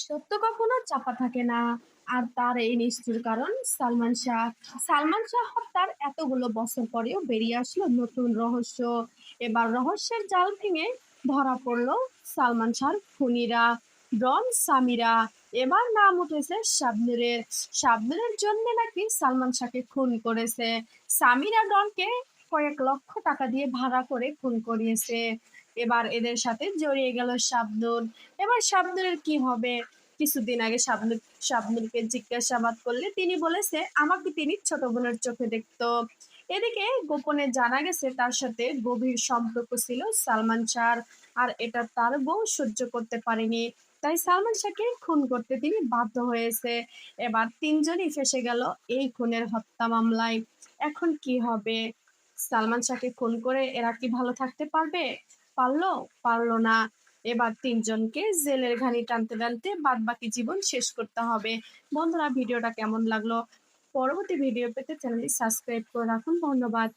সত্য কখনো চাপা থাকে না। আর তার এই নিষ্ঠুর কারণ সালমান শাহ। সালমান শাহ হত্যার এতগুলো বছর পরেও বেরিয়ে আসলো নতুন রহস্য। এবার রহস্যের জাল ভেঙে ধরা পড়লো সালমান শাহর খুনিরা, ডন সামিরা। এবার নাম উঠেছে শাবনুরের। শাবনুরের জন্য নাকি সালমান শাহকে খুন করেছে। সামিরা ডনকে কয়েক লক্ষ টাকা দিয়ে ভাড়া করে খুন করিয়েছে। এবার এদের সাথে জড়িয়ে গেল শাবনূর। এবার শাবনূরের কি হবে? কিছুদিন আগে শাবনূরকে জিজ্ঞাসাবাদ করলে তিনি বলেছে আমাকে তিনি ছোট বোনের চোখে দেখতো। এদিকে গোপনে জানা গেছে তার সাথে গভীর সম্পর্ক ছিল সালমান শাহর। আর এটা তার বউ সহ্য করতে পারেনি, তাই সালমান শাহকে খুন করতে তিনি বাধ্য হয়েছে। এবার তিনজনই ফেসে গেল এই খুনের হত্যা মামলায়। এখন কি হবে? সালমান শাহকে খুন করে এরা কি ভালো থাকতে পারবে? পারলো? পারলো না। এবার তিনজনকে জেলের ঘানি টানতে টানতে বাদ বাকি জীবন শেষ করতে হবে। বন্ধুরা, ভিডিওটা কেমন লাগলো? পরবর্তী ভিডিও পেতে চ্যানেলটি সাবস্ক্রাইব করে রাখুন। ধন্যবাদ।